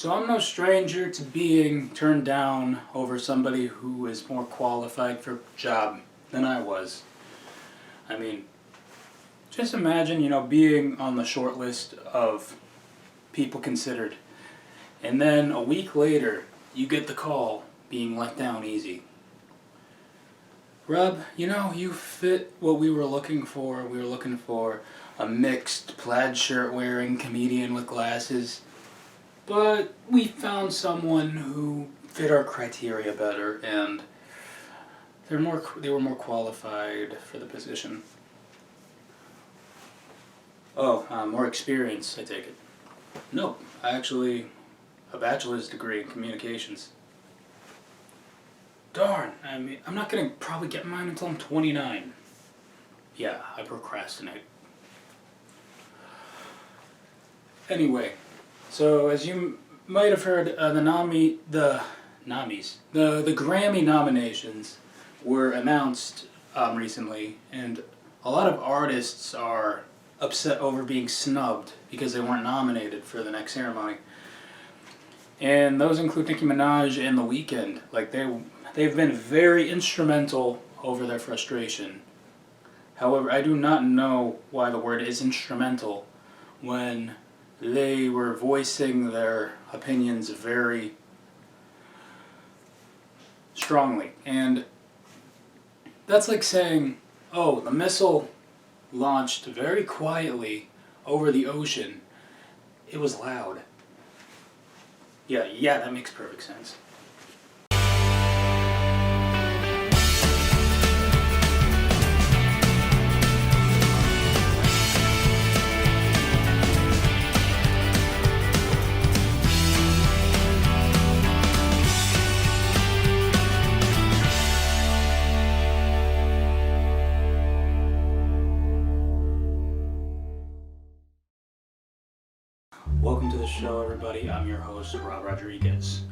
So I'm no stranger to being turned down over somebody who is more qualified for a job than I was. I mean, just imagine, being on the short list of people considered. And then a week later, you get the call being let down easy. Rob, you fit what we were looking for. We were looking for a mixed plaid shirt wearing comedian with glasses. But we found someone who fit our criteria better, and they were more qualified for the position. Oh, more experience, I take it. No, actually, a bachelor's degree in communications. Darn, I'm not gonna probably get mine until I'm 29. Yeah, I procrastinate. Anyway, so as you might have heard, the Grammy nominations were announced recently, and a lot of artists are upset over being snubbed because they weren't nominated for the next ceremony. And those include Nicki Minaj and The Weeknd. They've been very instrumental over their frustration. However, I do not know why the word is instrumental when they were voicing their opinions very strongly. And that's like saying, oh, the missile launched very quietly over the ocean. It was loud. Yeah, that makes perfect sense. Welcome to the show, everybody. I'm your host, Rob Rodriguez.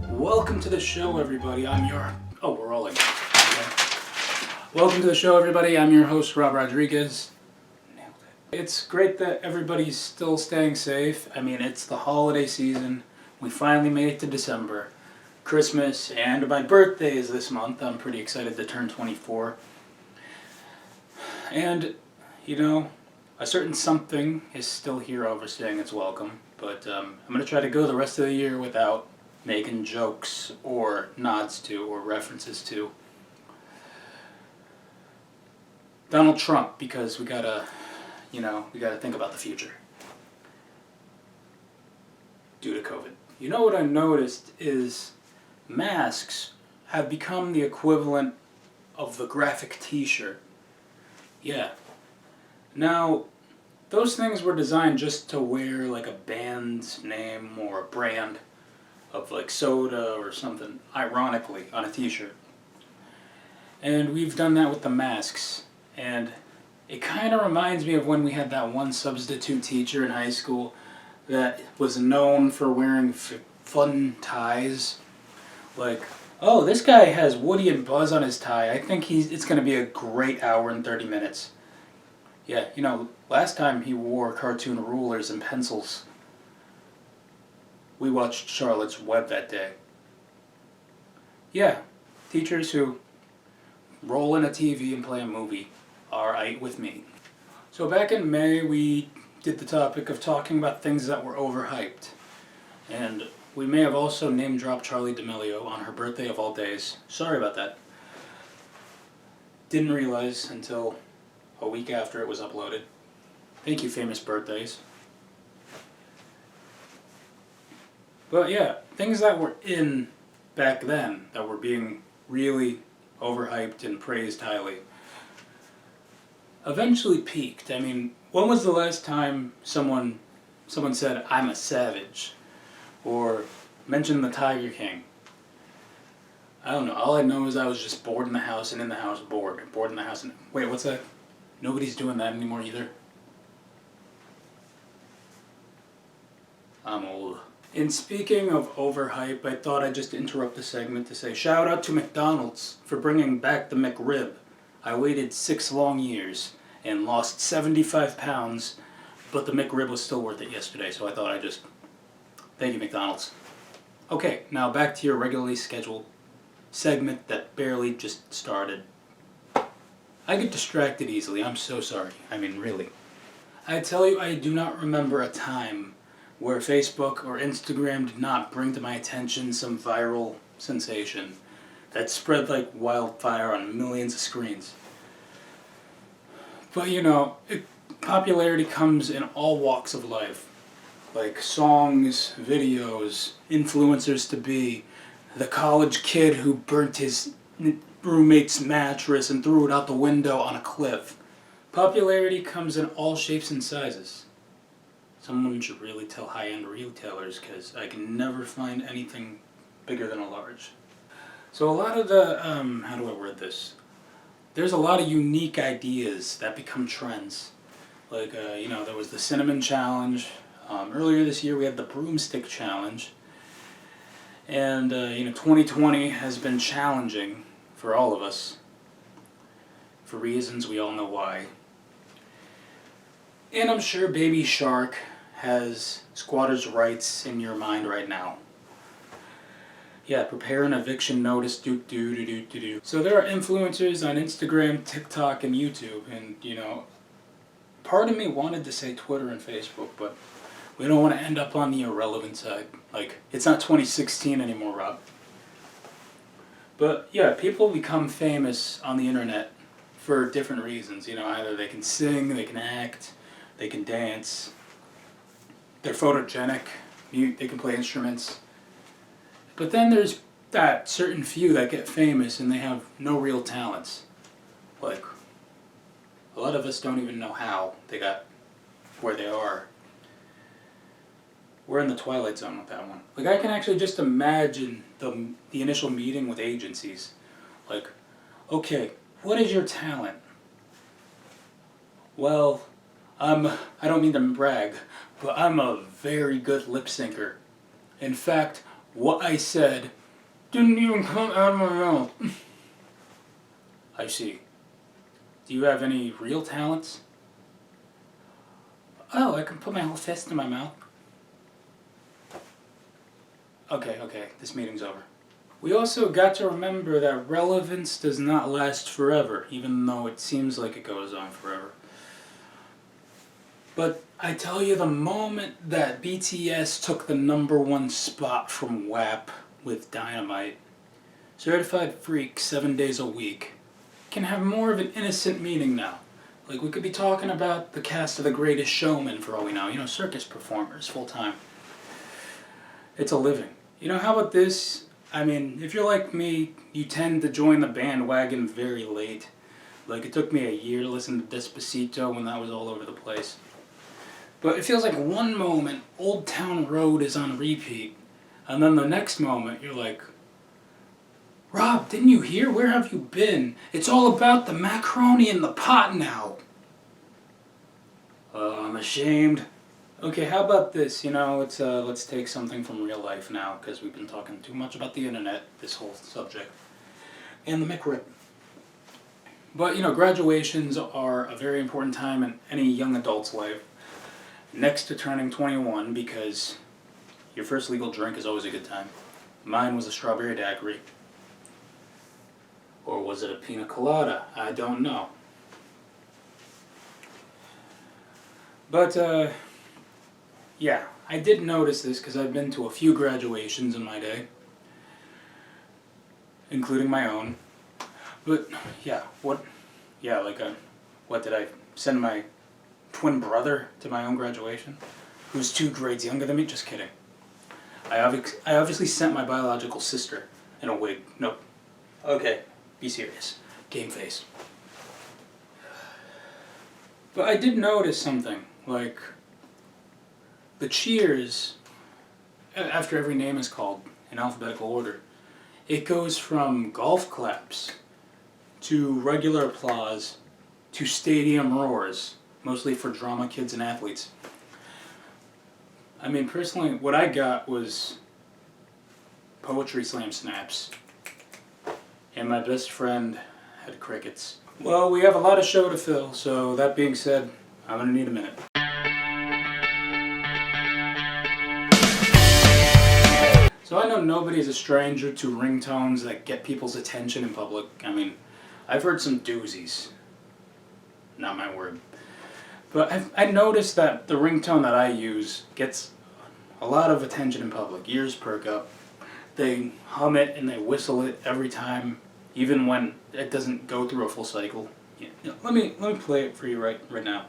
Welcome to the show, everybody. Oh, we're rolling. Okay. Welcome to the show, everybody. I'm your host, Rob Rodriguez. Nailed it. It's great that everybody's still staying safe. It's the holiday season. We finally made it to December. Christmas, and my birthday is this month. I'm pretty excited to turn 24. And, a certain something is still here overstaying its welcome, but I'm going to try to go the rest of the year without making jokes or nods to or references to Donald Trump, because we gotta think about the future due to COVID. What I noticed is masks have become the equivalent of the graphic t-shirt. Yeah. Now, those things were designed just to wear like a band's name or a brand of like soda or something, ironically, on a t-shirt. And we've done that with the masks. And it kind of reminds me of when we had that one substitute teacher in high school that was known for wearing fun ties. Like, oh, this guy has Woody and Buzz on his tie. I think it's going to be a great hour and 30 minutes. Yeah, last time he wore cartoon rulers and pencils. We watched Charlotte's Web that day. Yeah, teachers who roll in a TV and play a movie are right with me. So back in May, we did the topic of talking about things that were overhyped. And we may have also name-dropped Charli D'Amelio on her birthday of all days. Sorry about that. Didn't realize until a week after it was uploaded. Thank you, famous birthdays. But yeah, things that were in back then that were being really overhyped and praised highly eventually peaked. When was the last time someone said, "I'm a savage," or mentioned the Tiger King? I don't know. All I know is I was just bored in the house and in the house bored. Bored in the house and... Wait, what's that? Nobody's doing that anymore either. I'm old. And speaking of overhype, I thought I'd just interrupt the segment to say shout out to McDonald's for bringing back the McRib. I waited 6 long years and lost 75 pounds but the McRib was still worth it yesterday, so I thought I'd just thank you, McDonald's. Okay, now back to your regularly scheduled segment that barely just started. I get distracted easily, I'm so sorry. I mean, really. I tell you, I do not remember a time where Facebook or Instagram did not bring to my attention some viral sensation that spread like wildfire on millions of screens. But you know, popularity comes in all walks of life. Like songs, videos, influencers to be, the college kid who burnt his roommate's mattress and threw it out the window on a cliff. Popularity comes in all shapes and sizes. Someone should really tell high-end retailers, because I can never find anything bigger than a large. So a lot of the, how do I word this? There's a lot of unique ideas that become trends. Like, you know, there was the cinnamon challenge. Earlier this year we had the broomstick challenge. And, you know, 2020 has been challenging for all of us. For reasons we all know why. And I'm sure Baby Shark has squatters' rights in your mind right now. Yeah, prepare an eviction notice, do. So there are influencers on Instagram, TikTok, and YouTube, and you know, part of me wanted to say Twitter and Facebook, but we don't want to end up on the irrelevant side. Like, it's not 2016 anymore, Rob. But yeah, people become famous on the internet for different reasons. You know, either they can sing, they can act, they can dance, they're photogenic, they can play instruments. But then there's that certain few that get famous and they have no real talents. Like, a lot of us don't even know how they got where they are. We're in the twilight zone with that one. Like, I can actually just imagine the initial meeting with agencies. Like, okay, what is your talent? Well, I don't mean to brag, but I'm a very good lip syncer. In fact, what I said didn't even come out of my mouth. I see. Do you have any real talents? Oh, I can put my whole fist in my mouth. Okay, this meeting's over. We also got to remember that relevance does not last forever, even though it seems like it goes on forever. But I tell you, the moment that BTS took the #1 spot from WAP with Dynamite, Certified Freak 7 days a week can have more of an innocent meaning now. Like, we could be talking about the cast of The Greatest Showman for all we know, you know, circus performers full time. It's a living. You know, how about this? I mean, if you're like me, you tend to join the bandwagon very late. Like, it took me a year to listen to Despacito when that was all over the place. But it feels like one moment, Old Town Road is on repeat, and then the next moment, you're like, Rob, didn't you hear? Where have you been? It's all about the macaroni in the pot now. I'm ashamed. Okay, how about this? You know, let's take something from real life now, because we've been talking too much about the internet, this whole subject, and the McRib. But, you know, graduations are a very important time in any young adult's life, next to turning 21, because your first legal drink is always a good time. Mine was a strawberry daiquiri. Or was it a pina colada? I don't know. But, yeah, I did notice this because I've been to a few graduations in my day, including my own. But, yeah, what did I send my twin brother to my own graduation, who's 2 grades younger than me? Just kidding. I obviously sent my biological sister in a wig. Nope. Okay, be serious. Game face. But I did notice something, like, the cheers, after every name is called in alphabetical order, it goes from golf claps to regular applause to stadium roars, mostly for drama kids and athletes. I mean, personally, what I got was poetry slam snaps, and my best friend had crickets. Well, we have a lot of show to fill, so that being said, I'm gonna need a minute. So I know nobody's a stranger to ringtones that get people's attention in public. I mean, I've heard some doozies. Not my word. But I noticed that the ringtone that I use gets a lot of attention in public. Ears perk up. They hum it and they whistle it every time, even when it doesn't go through a full cycle. Yeah. Let me play it for you right now.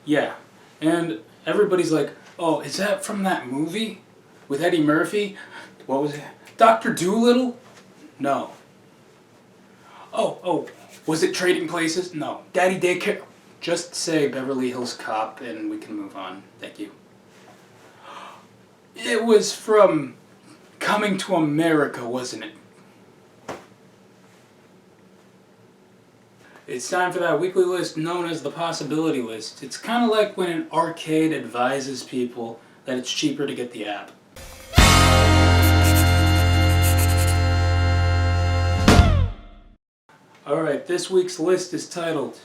Yeah, and everybody's like, "Oh, is that from that movie with Eddie Murphy? What was it? Dr. Dolittle?" No. Oh, was it Trading Places? No. Daddy Daycare? Just say Beverly Hills Cop and we can move on. Thank you. It was from Coming to America, wasn't it? It's time for that weekly list known as the Possibility List. It's kind of like when an arcade advises people that it's cheaper to get the app. Alright, this week's list is titled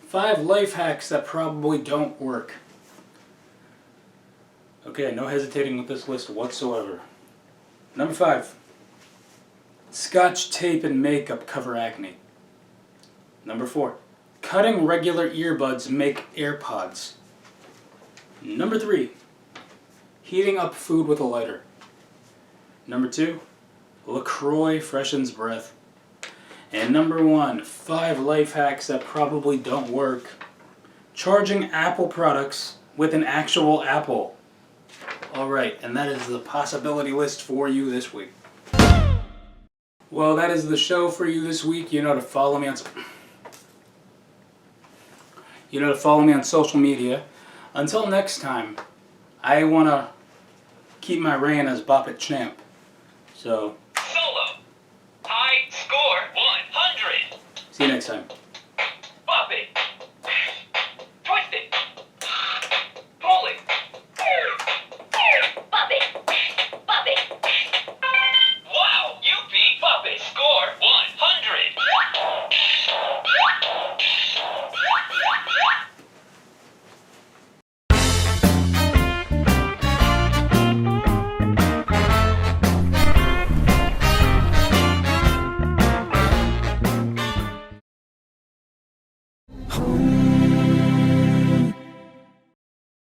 5 Life Hacks That Probably Don't Work. Okay, no hesitating with this list whatsoever. Number 5. Scotch tape and makeup cover acne. Number 4. Cutting regular earbuds make AirPods. Number 3. Heating up food with a lighter. Number 2. LaCroix freshens breath. And number 1, 5 life hacks that probably don't work. Charging Apple products with an actual apple. Alright, and that is the possibility list for you this week. Well, that is the show for you this week. You know to follow me on social media. Until next time, I want to keep my reign as Bop It Champ. So, Solo. High score 100. see you next time.